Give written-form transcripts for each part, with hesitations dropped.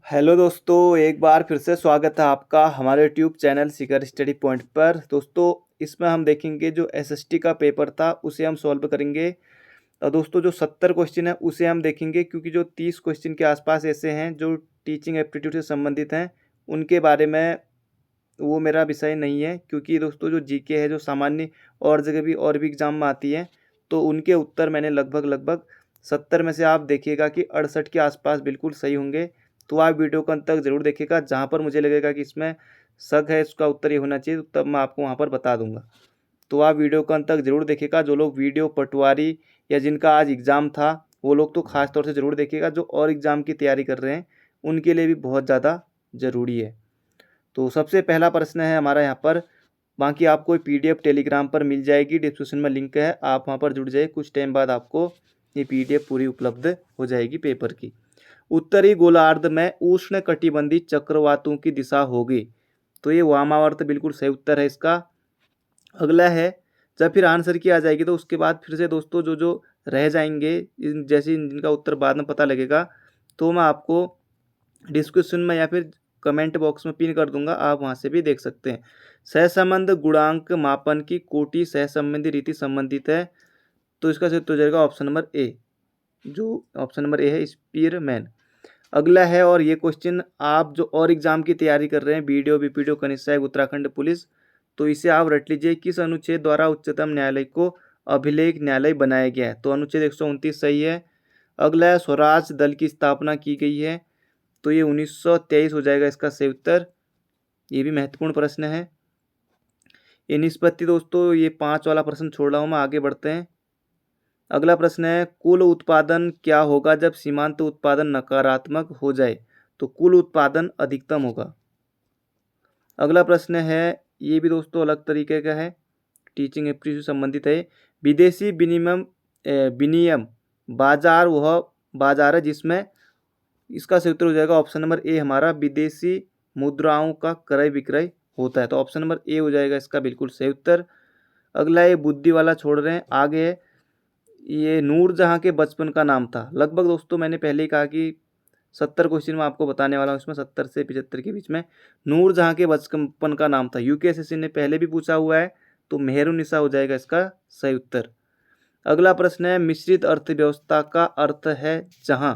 Hello दोस्तों, एक बार फिर से स्वागत है आपका हमारे यूट्यूब चैनल शिखर स्टडी पॉइंट पर। दोस्तों, इसमें हम देखेंगे जो एसएसटी का पेपर था उसे हम सॉल्व करेंगे। दोस्तों, जो 70 क्वेश्चन है उसे हम देखेंगे, क्योंकि जो 30 क्वेश्चन के आसपास ऐसे हैं जो टीचिंग एप्टीट्यूड से संबंधित हैं, उनके बारे में वो मेरा विषय नहीं है। क्योंकि दोस्तों, जो जीके है जो सामान्य और जगह भी और भी एग्जाम में आती है, तो उनके उत्तर मैंने लगभग 70 में से आप देखिएगा कि 68 के आसपास बिल्कुल सही होंगे। तो आप वीडियो को अंत तक ज़रूर देखिएगा। जहाँ पर मुझे लगेगा कि इसमें शक है, इसका उत्तर ये होना चाहिए, तो तब मैं आपको वहाँ पर बता दूंगा। तो आप वीडियो को अंत तक ज़रूर देखिएगा। जो लोग वीडियो पटवारी या जिनका आज एग्ज़ाम था, वो लोग तो खास तौर से ज़रूर देखिएगा। जो और एग्ज़ाम की तैयारी कर रहे हैं उनके लिए भी बहुत ज़्यादा ज़रूरी है। तो सबसे पहला प्रश्न है हमारा यहाँ पर। बाकी आपको पीडीएफ टेलीग्राम पर मिल जाएगी, डिस्क्रिप्शन में लिंक है, आप वहाँ पर जुड़ जाइए। कुछ टाइम बाद आपको ये पीडीएफ पूरी उपलब्ध हो जाएगी पेपर की। उत्तरी गोलार्ध में उष्ण कटिबंधीय चक्रवातों की दिशा होगी, तो ये वामावर्त बिल्कुल सही उत्तर है इसका। अगला है, जब फिर आंसर की आ जाएगी तो उसके बाद फिर से दोस्तों जो जो रह जाएंगे, जैसे जिनका उत्तर बाद में पता लगेगा, तो मैं आपको डिस्क्रिप्शन में या फिर कमेंट बॉक्स में पिन कर दूंगा, आप वहां से भी देख सकते हैं। सहसंबंध गुणांक मापन की कोटि सहसंबंधी रीति संबंधित है, तो इसका सही उत्तर हो जाएगा ऑप्शन नंबर ए। जो ऑप्शन नंबर ए है, स्पीयरमैन। अगला है, और ये क्वेश्चन आप जो और एग्जाम की तैयारी कर रहे हैं, बीडीओ बीपीडीओ कनिष्ठ सहायक उत्तराखंड पुलिस, तो इसे आप रट लीजिए। किस अनुच्छेद द्वारा उच्चतम न्यायालय को अभिलेख न्यायालय बनाया गया है? तो अनुच्छेद 129 सही है। अगला है, स्वराज दल की स्थापना की गई है, तो ये 1923 हो जाएगा इसका सही उत्तर। ये भी महत्वपूर्ण प्रश्न है। ये निष्पत्ति दोस्तों, ये 5 वाला प्रश्न छोड़ रहा हूँ मैं, आगे बढ़ते हैं। अगला प्रश्न है, कुल उत्पादन क्या होगा जब सीमांत उत्पादन नकारात्मक हो जाए? तो कुल उत्पादन अधिकतम होगा। अगला प्रश्न है, ये भी दोस्तों अलग तरीके का है, टीचिंग एप्टीट्यूड से संबंधित है। विदेशी विनिमय बाजार वह बाजार है जिसमें, इसका सही उत्तर हो जाएगा ऑप्शन नंबर ए हमारा, विदेशी मुद्राओं का क्रय विक्रय होता है। तो ऑप्शन नंबर ए हो जाएगा इसका बिल्कुल सही उत्तर। अगला ये बुद्धि वाला छोड़ रहे हैं, आगे है, ये नूरजहां के बचपन का नाम था। लगभग दोस्तों मैंने पहले ही कहा कि 70 क्वेश्चन में आपको बताने वाला हूँ, इसमें 70 से 75 के बीच में नूरजहां के बचपन का नाम था। यूकेएसएससी ने पहले भी पूछा हुआ है, तो मेहरुनिसा हो जाएगा इसका सही उत्तर। अगला प्रश्न है, मिश्रित अर्थव्यवस्था का अर्थ है जहां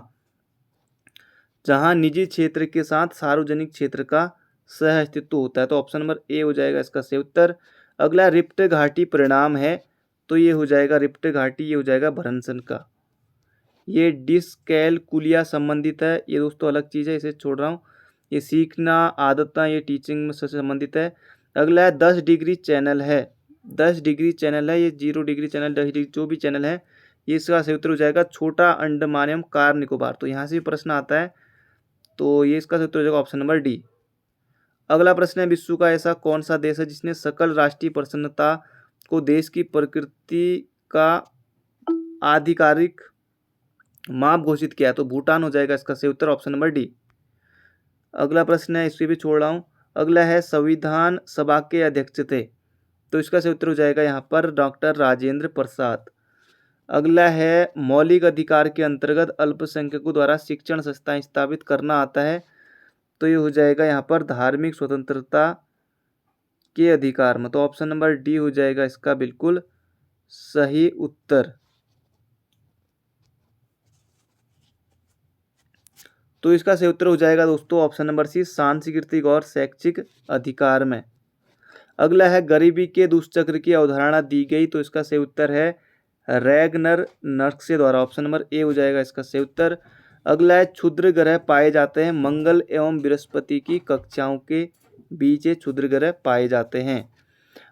जहां निजी क्षेत्र के साथ सार्वजनिक क्षेत्र का सह अस्तित्व होता है। तो ऑप्शन नंबर ए हो जाएगा इसका सही उत्तर। अगला रिफ्ट घाटी परिणाम है, तो ये हो जाएगा रिफ्ट घाटी, ये हो जाएगा भरनसन का। ये डिसकैलकुलिया संबंधित है, ये दोस्तों अलग चीज़ है, इसे छोड़ रहा हूँ। ये सीखना आदतें, ये टीचिंग में से संबंधित है। अगला है, 10 डिग्री चैनल है। 10 डिग्री चैनल है, ये 0 डिग्री चैनल, 10 डिग्री जो भी चैनल है, ये इसका सही उत्तर हो जाएगा छोटा अंडमान एवं कार निकोबार। तो यहाँ से भी प्रश्न आता है, तो ये इसका सही उत्तर हो जाएगा ऑप्शन नंबर डी। अगला प्रश्न है, विश्व का ऐसा कौन सा देश है जिसने सकल राष्ट्रीय प्रसन्नता को देश की प्रकृति का आधिकारिक माप घोषित किया है? तो भूटान हो जाएगा इसका सही उत्तर, ऑप्शन नंबर डी। अगला प्रश्न है, इसे भी छोड़ रहा हूँ। अगला है, संविधान सभा के अध्यक्ष थे, तो इसका सही उत्तर हो जाएगा यहाँ पर डॉक्टर राजेंद्र प्रसाद। अगला है, मौलिक अधिकार के अंतर्गत अल्पसंख्यकों द्वारा शिक्षण संस्थाएं स्थापित करना आता है, तो ये हो जाएगा यहाँ पर धार्मिक स्वतंत्रता के अधिकार में। तो ऑप्शन नंबर डी हो जाएगा इसका बिल्कुल सही उत्तर। तो इसका सही उत्तर हो जाएगा दोस्तों ऑप्शन नंबर सी, सांस्कृतिक और शैक्षिक अधिकार में। अगला है, गरीबी के दुष्चक्र की अवधारणा दी गई, तो इसका सही उत्तर है रैगनर नर्क्से द्वारा। ऑप्शन नंबर ए हो जाएगा इसका सही उत्तर। अगला है, क्षुद्र ग्रह पाए जाते हैं, मंगल एवं बृहस्पति की कक्षाओं के बीच ये क्षुद्र ग्रह पाए जाते हैं।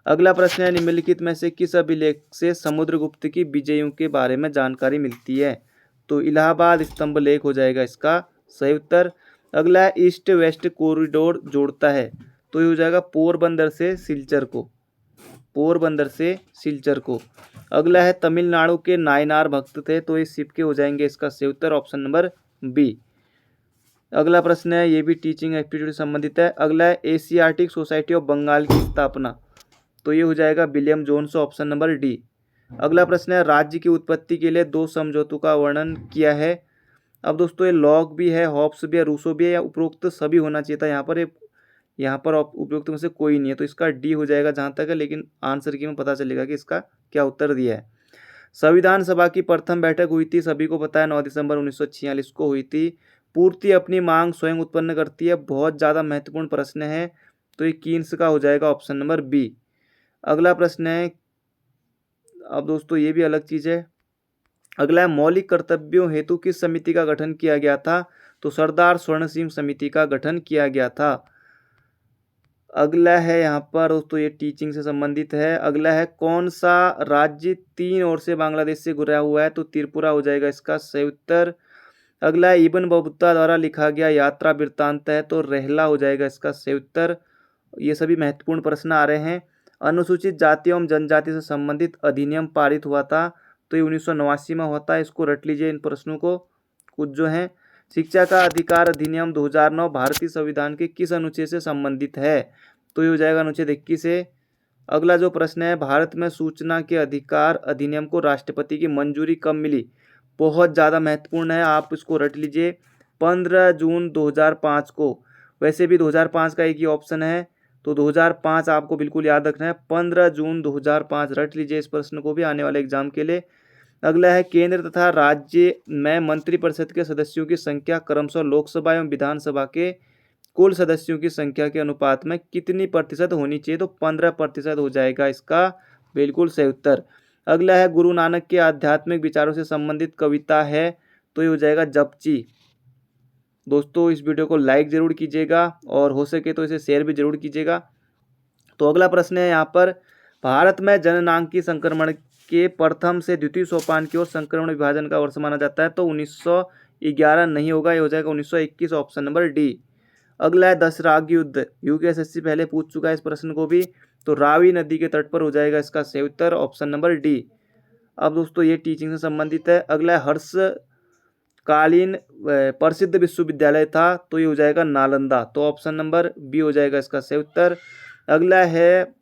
अगला प्रश्न है, निम्नलिखित में से किस अभिलेख से समुद्रगुप्त की विजयों के बारे में जानकारी मिलती है? तो इलाहाबाद स्तंभ लेख हो जाएगा इसका सही उत्तर। अगला है, ईस्ट वेस्ट कॉरिडोर जोड़ता है, तो ये हो जाएगा पोरबंदर से सिलचर को, पोरबंदर से सिलचर को। अगला है, तमिलनाडु के नायनार भक्त थे, तो ये शिव के हो जाएंगे इसका सही उत्तर, ऑप्शन नंबर बी। अगला प्रश्न है, ये भी टीचिंग एप्टीट्यूड से संबंधित है। अगला है, एशियाटिक सोसाइटी ऑफ बंगाल की स्थापना, तो ये हो जाएगा William Jones, option number D. अगला प्रश्न है, राज्य की उत्पत्ति के लिए 2 समझौतों का वर्णन किया है, अब दोस्तों ये लॉक भी है, हॉब्स भी है, रूसो भी है, या उपरोक्त सभी होना चाहिए था। यहाँ पर उपरोक्त में से कोई नहीं है, तो इसका डी हो जाएगा जहाँ तक है, लेकिन आंसर की में पता चलेगा कि इसका क्या उत्तर दिया है। संविधान सभा की प्रथम बैठक हुई थी, सभी को पता है 9 दिसंबर 1946 को हुई थी। पूर्ति अपनी मांग स्वयं उत्पन्न करती है, बहुत ज़्यादा महत्वपूर्ण प्रश्न है, तो ये कीन्स का हो जाएगा ऑप्शन नंबर बी। अगला प्रश्न है, अब दोस्तों ये भी अलग चीज़ है। अगला है, मौलिक कर्तव्यों हेतु किस समिति का गठन किया गया था? तो सरदार स्वर्ण सिंह समिति का गठन किया गया था। अगला है यहाँ पर दोस्तों, ये टीचिंग से संबंधित है। अगला है, कौन सा राज्य 3 ओर से बांग्लादेश से घिरा हुआ है? तो त्रिपुरा हो जाएगा इसका सही उत्तर। अगला है, इब्न बतूता द्वारा लिखा गया यात्रा वृत्तांत है, तो रहला हो जाएगा इसका सही उत्तर। ये सभी महत्वपूर्ण प्रश्न आ रहे हैं। अनुसूचित जाति एवं जनजाति से संबंधित अधिनियम पारित हुआ था, तो ये 1989 में होता है। इसको रट लीजिए इन प्रश्नों को, कुछ जो हैं। शिक्षा का अधिकार अधिनियम 2009 भारतीय संविधान के किस अनुच्छेद से संबंधित है? तो ये हो जाएगा अनुच्छेद 21 से। अगला जो प्रश्न है, भारत में सूचना के अधिकार अधिनियम को राष्ट्रपति की मंजूरी कब मिली? बहुत ज़्यादा महत्वपूर्ण है, आप इसको रट लीजिए, 15 जून 2005 को। वैसे भी 2005 का एक ही ऑप्शन है, तो 2005 आपको बिल्कुल याद रखना है, 15 जून 2005 रट लीजिए इस प्रश्न को भी आने वाले एग्जाम के लिए। अगला है, केंद्र तथा राज्य में मंत्रिपरिषद के सदस्यों की संख्या क्रमशः लोकसभा एवं विधानसभा के कुल सदस्यों की संख्या के अनुपात में कितनी प्रतिशत होनी चाहिए? तो 15% हो जाएगा इसका बिल्कुल सही उत्तर। अगला है, गुरु नानक के आध्यात्मिक विचारों से संबंधित कविता है, तो ये हो जाएगा जपची। दोस्तों इस वीडियो को लाइक जरूर कीजिएगा और हो सके तो इसे शेयर भी जरूर कीजिएगा। तो अगला प्रश्न है यहाँ पर, भारत में जननांगी संक्रमण के प्रथम से द्वितीय सोपान की ओर संक्रमण विभाजन का वर्ष माना जाता है, तो 1911 नहीं होगा, ये हो जाएगा 1921 ऑप्शन नंबर डी। अगला है, दशराग युद्ध, यूपीएससी पहले पूछ चुका है इस प्रश्न को भी, तो रावी नदी के तट पर हो जाएगा इसका सही उत्तर ऑप्शन नंबर डी। अब दोस्तों ये टीचिंग से संबंधित है। अगला है, हर्षकालीन प्रसिद्ध विश्वविद्यालय था, तो ये हो जाएगा नालंदा, तो ऑप्शन नंबर बी हो जाएगा इसका सही उत्तर। अगला है,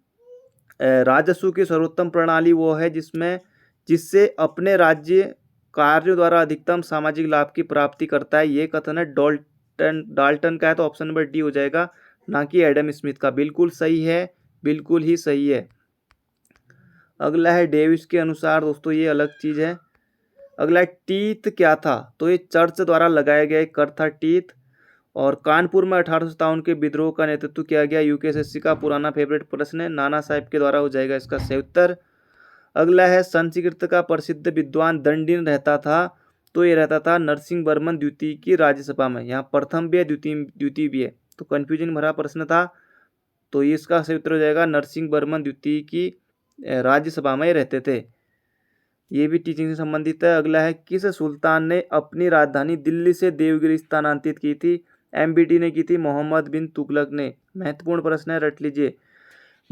राजस्व की सर्वोत्तम प्रणाली वो है जिससे अपने राज्य कार्यों द्वारा अधिकतम सामाजिक लाभ की प्राप्ति करता है, ये कथन है डाल्टन का है, तो ऑप्शन नंबर डी हो जाएगा, ना कि एडम स्मिथ का। बिल्कुल सही है, बिल्कुल ही सही है। अगला है, डेविस के अनुसार दोस्तों ये अलग चीज़ है। अगला है, टीथ क्या था? तो ये चर्च द्वारा लगाया गया एक कर था टीथ। और कानपुर में 1857 के विद्रोह का नेतृत्व किया गया, यूपीएससी का पुराना फेवरेट प्रश्न है, नाना साहेब के द्वारा हो जाएगा इसका सही उत्तर। अगला है, संस्कृत का प्रसिद्ध विद्वान दंडिन रहता था, तो ये रहता था नरसिंह वर्मन द्वितीय की राज्यसभा में। यहाँ प्रथम भी है, द्वितीय भी है, तो कन्फ्यूजन भरा प्रश्न था, तो ये इसका सही उत्तर हो जाएगा, नरसिंह वर्मन द्वितीय की राज्यसभा में रहते थे। ये भी टीचिंग से संबंधित है। अगला है, किस सुल्तान ने अपनी राजधानी दिल्ली से देवगिरी स्थानांतरित की थी? एमबीटी ने की थी, मोहम्मद बिन तुगलक ने। महत्वपूर्ण प्रश्न है, रट लीजिए।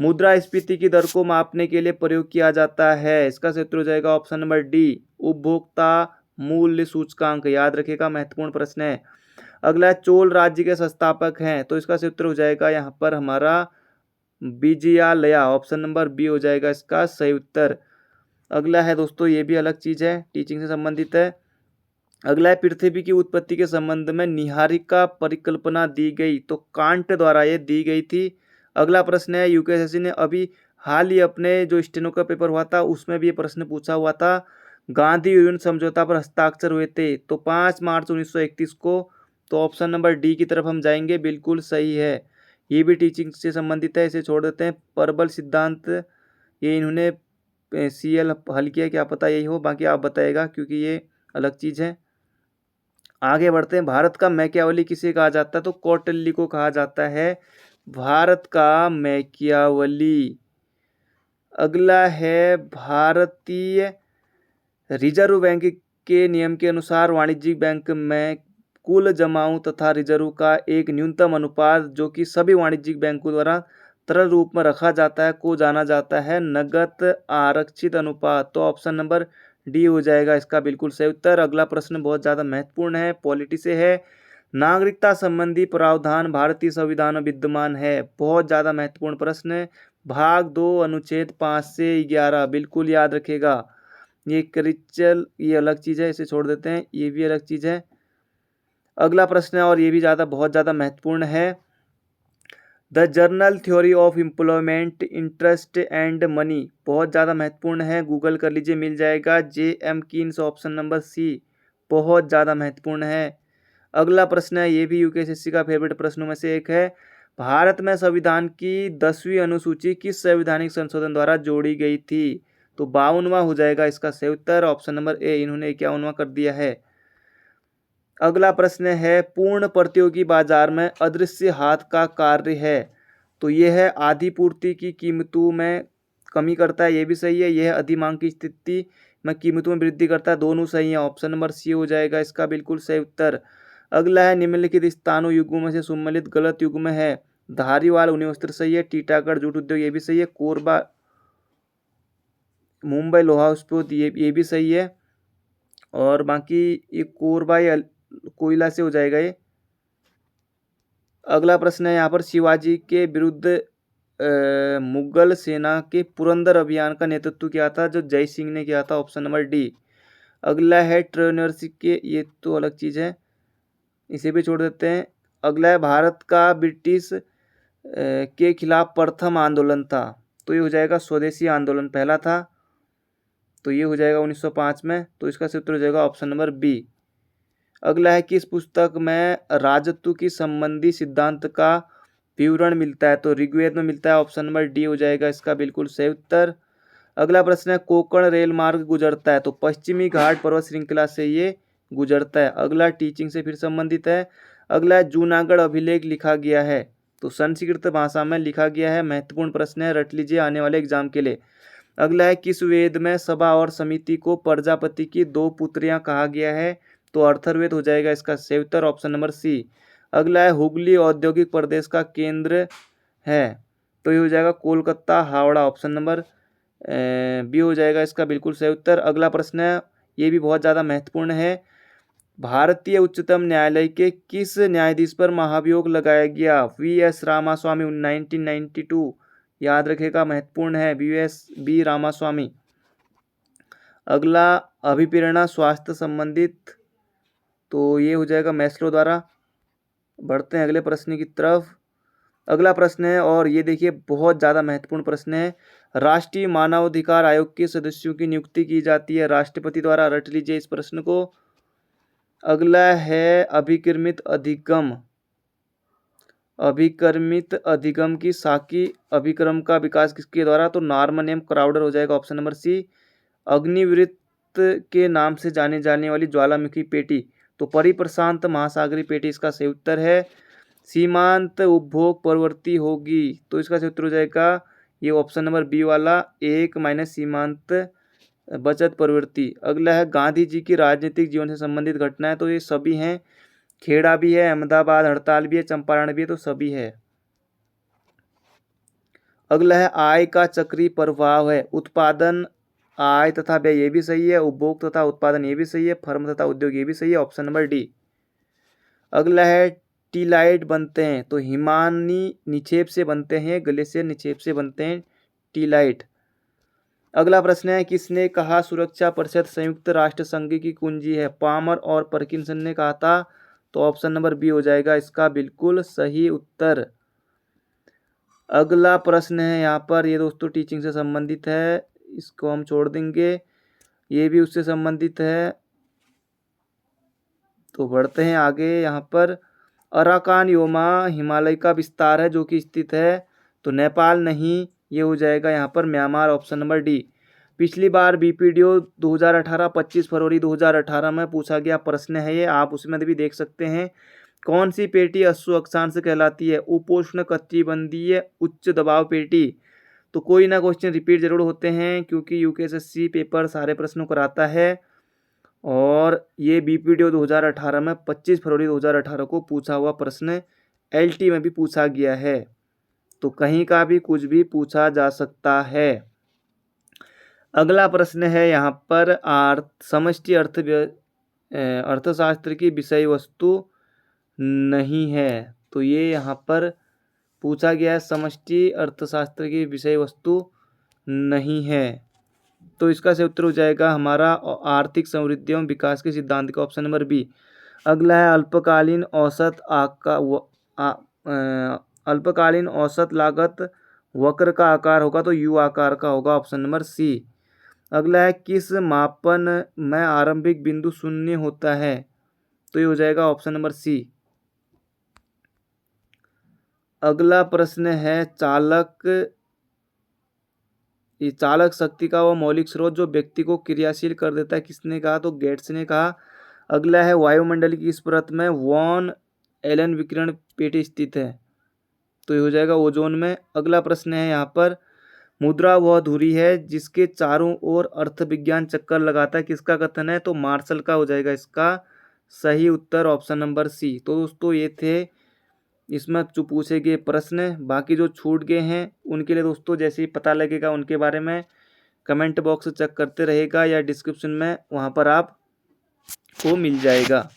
मुद्रास्फीति की दर को मापने के लिए प्रयोग किया जाता है, इसका सही उत्तर हो जाएगा ऑप्शन नंबर डी, उपभोक्ता मूल्य सूचकांक, याद रखेगा, महत्वपूर्ण प्रश्न है। अगला, चोल राज्य के संस्थापक हैं, तो इसका सही उत्तर हो जाएगा यहाँ पर हमारा विजयालया, ऑप्शन नंबर बी हो जाएगा इसका सही उत्तर। अगला है दोस्तों, ये भी अलग चीज़ है, टीचिंग से संबंधित है। अगला है, पृथ्वी की उत्पत्ति के संबंध में निहारिका परिकल्पना दी गई, तो कांट द्वारा ये दी गई थी। अगला प्रश्न है, यूपीएससी ने अभी हाल ही अपने जो स्टेनो का पेपर हुआ था उसमें भी ये प्रश्न पूछा हुआ था, गांधी यूनियन समझौता पर हस्ताक्षर हुए थे, तो 5 मार्च 1931 को, तो ऑप्शन नंबर डी की तरफ हम जाएंगे, बिल्कुल सही है। ये भी टीचिंग से संबंधित है, इसे छोड़ देते हैं। प्रबल सिद्धांत, ये इन्होंने CL हल किया, क्या पता यही हो, बाकी आप बताएगा क्योंकि ये अलग चीज़ है। आगे बढ़ते हैं, भारत का मैकियावली किसे कहा जाता है? तो कौटिल्य को कहा जाता है भारत का मैकियावली। अगला है, भारतीय रिजर्व बैंक के नियम के अनुसार वाणिज्यिक बैंक में कुल जमाओं तथा रिजर्व का एक न्यूनतम अनुपात जो कि सभी वाणिज्यिक बैंकों द्वारा तरल रूप में रखा जाता है को जाना जाता है नगद आरक्षित अनुपात, तो ऑप्शन नंबर डी हो जाएगा इसका बिल्कुल सही उत्तर। अगला प्रश्न बहुत ज़्यादा महत्वपूर्ण है, पॉलिटी से है। नागरिकता संबंधी प्रावधान भारतीय संविधान में विद्यमान है, बहुत ज़्यादा महत्वपूर्ण प्रश्न है। भाग 2 अनुच्छेद 5 से 11, बिल्कुल याद रखेगा। ये क्रिचल, ये अलग चीज़ है, इसे छोड़ देते हैं, ये भी अलग चीज़ है। अगला प्रश्न है और ये भी बहुत ज़्यादा महत्वपूर्ण है। The journal theory of employment interest and money, बहुत ज़्यादा महत्वपूर्ण है, गूगल कर लीजिए मिल जाएगा। J.M. Keynes, option number C, बहुत ज़्यादा महत्वपूर्ण है। अगला प्रश्न है, ये भी यूकेएसएससी का फेवरेट प्रश्नों में से एक है। भारत में संविधान की 10वीं अनुसूची किस संवैधानिक संशोधन द्वारा जोड़ी गई थी? तो 52वां हो जाएगा इसका सही उत्तर, ऑप्शन नंबर ए। इन्होंने 51वां कर दिया है। अगला प्रश्न है, पूर्ण प्रतियोगी बाजार में अदृश्य हाथ का कार्य है? तो यह है आधिपूर्ति की कीमतों में कमी करता है, ये भी सही है। यह अधिमांग की स्थिति में कीमतों में वृद्धि करता है, दोनों सही है, ऑप्शन नंबर सी हो जाएगा इसका बिल्कुल सही उत्तर। अगला है, निम्नलिखित स्थानों युग्मों में से सम्मिलित गलत युग्म है? धारीवाल अग्निहोत्र सही है, टीटागढ़ जूट उद्योग ये भी सही है, कोरबा मुंबई लोहा इस्पात ये भी सही है, और बाकी ये कोरबा या कोयला से हो जाएगा ये। अगला प्रश्न है यहाँ पर, शिवाजी के विरुद्ध मुगल सेना के पुरंदर अभियान का नेतृत्व किया था? जो जय सिंह ने किया था, ऑप्शन नंबर डी। अगला है ट्रेनर्स के, ये तो अलग चीज़ है, इसे भी छोड़ देते हैं। अगला है, भारत का ब्रिटिश के खिलाफ प्रथम आंदोलन था? तो ये हो जाएगा स्वदेशी आंदोलन पहला था, तो ये हो जाएगा 1905 में, तो इसका उत्तर हो जाएगा ऑप्शन नंबर बी। अगला है, किस पुस्तक में राजत्व की संबंधी सिद्धांत का विवरण मिलता है? तो ऋग्वेद में मिलता है, ऑप्शन नंबर डी हो जाएगा इसका बिल्कुल सही उत्तर। अगला प्रश्न है, कोंकण रेल मार्ग गुजरता है? तो पश्चिमी घाट पर्वत श्रृंखला से ये गुजरता है। अगला टीचिंग से फिर संबंधित है। अगला है, जूनागढ़ अभिलेख लिखा गया है? तो संस्कृत भाषा में लिखा गया है, महत्वपूर्ण प्रश्न है, रट लीजिए आने वाले एग्जाम के लिए। अगला है, किस वेद में सभा और समिति को प्रजापति की 2 पुत्रियां कहा गया है? तो अर्थर्वेद हो जाएगा इसका सही उत्तर, ऑप्शन नंबर सी। अगला है, हुगली औद्योगिक प्रदेश का केंद्र है? तो ये हो जाएगा Kolkata Howrah, option number B हो जाएगा इसका बिल्कुल सही उत्तर। अगला प्रश्न है, ये भी बहुत ज़्यादा महत्वपूर्ण है। भारतीय उच्चतम न्यायालय के किस न्यायाधीश पर महाभियोग लगाया गया? V.S. रामास्वामी 1992, याद रखेगा, महत्वपूर्ण है, बी रामास्वामी। अगला, अभिप्रेरणा स्वास्थ्य संबंधित, तो ये हो जाएगा मैस्लो द्वारा। बढ़ते हैं अगले प्रश्न की तरफ। अगला प्रश्न है, और ये देखिए बहुत ज़्यादा महत्वपूर्ण प्रश्न है, राष्ट्रीय मानवाधिकार आयोग के सदस्यों की नियुक्ति की जाती है राष्ट्रपति द्वारा? रट लीजिए इस प्रश्न को। अगला है, अभिकर्मित अधिगम की साकी अभिक्रम का विकास किसके द्वारा? तो नॉर्मन एम क्राउडर हो जाएगा, ऑप्शन नंबर सी। अग्निवृत्त के नाम से जाने जाने वाली ज्वालामुखी पेटी? तो परिप्रशांत महासागरीय पेटी इसका सही उत्तर है। सीमांत उपभोग प्रवृत्ति होगी? तो इसका सही उत्तर हो जाएगा ये ऑप्शन नंबर बी वाला, 1 - सीमांत बचत प्रवृत्ति। अगला है, गांधी जी की राजनीतिक जीवन से संबंधित घटनाएं? तो ये सभी हैं, खेड़ा भी है, अहमदाबाद हड़ताल भी है, चंपारण भी है, तो सभी है। अगला है, आय का चक्रीय प्रभाव है? उत्पादन, आय तथा व्यय ये भी सही है, उपभोग तथा उत्पादन ये भी सही है, फर्म तथा उद्योग ये भी सही है, ऑप्शन नंबर डी। अगला है, टीलाइट बनते हैं? तो हिमानी निक्षेप से बनते हैं, ग्लेशियर निक्षेप से बनते हैं टीलाइट। अगला प्रश्न है, किसने कहा सुरक्षा परिषद संयुक्त राष्ट्र संघ की कुंजी है? पामर और परकिंसन ने कहा था, तो ऑप्शन नंबर बी हो जाएगा इसका बिल्कुल सही उत्तर। अगला प्रश्न है यहाँ पर, ये दोस्तों टीचिंग से संबंधित है, इसको हम छोड़ देंगे, ये भी उससे संबंधित है, तो बढ़ते हैं आगे। यहाँ पर, अराकान योमा हिमालय का विस्तार है जो कि स्थित है? तो नेपाल नहीं, ये हो जाएगा यहाँ पर म्यांमार, ऑप्शन नंबर डी। पिछली बार बीपीडीओ 2018 25 फरवरी 2018 में पूछा गया प्रश्न है ये, आप उसमें भी देख सकते हैं। कौन सी पेटी अश्व अक्षांश कहलाती है? उपोष्ण कटिबंधीय उच्च दबाव पेटी? तो कोई ना क्वेश्चन रिपीट जरूर होते हैं, क्योंकि यूकेएसएससी पेपर सारे प्रश्नों कराता है, और ये बीपीडीओ 2018 में 25 फरवरी 2018 को पूछा हुआ प्रश्न एलटी में भी पूछा गया है, तो कहीं का भी कुछ भी पूछा जा सकता है। अगला प्रश्न है यहाँ पर, समष्टि अर्थशास्त्र की विषय वस्तु नहीं है? तो ये यहाँ पर पूछा गया है, समष्टि अर्थशास्त्र की विषय वस्तु नहीं है, तो इसका सही उत्तर हो जाएगा हमारा आर्थिक समृद्धि एवं विकास के सिद्धांत का ऑप्शन नंबर बी। अगला है अल्पकालीन औसत लागत वक्र का आकार होगा तो यू आकार का होगा, ऑप्शन नंबर सी। अगला है किस मापन में आरंभिक बिंदु शून्य होता है, तो ये हो जाएगा ऑप्शन नंबर सी। अगला प्रश्न है चालक शक्ति का वो मौलिक स्रोत जो व्यक्ति को क्रियाशील कर देता है, किसने कहा, तो गेट्स ने कहा। अगला है वायुमंडल की इस परत में वॉन एलन विकिरण पेटी स्थित है, तो ये हो जाएगा ओजोन में। अगला प्रश्न है यहाँ पर मुद्रा वह धुरी है जिसके चारों ओर अर्थ विज्ञान चक्कर लगाता है, किसका कथन है, तो मार्शल का हो जाएगा इसका सही उत्तर, ऑप्शन नंबर सी। तो दोस्तों ये थे इसमें जो पूछे गए प्रश्न। बाकी जो छूट गए हैं उनके लिए दोस्तों जैसे ही पता लगेगा उनके बारे में कमेंट बॉक्स चेक करते रहेगा या डिस्क्रिप्शन में वहाँ पर आप को मिल जाएगा।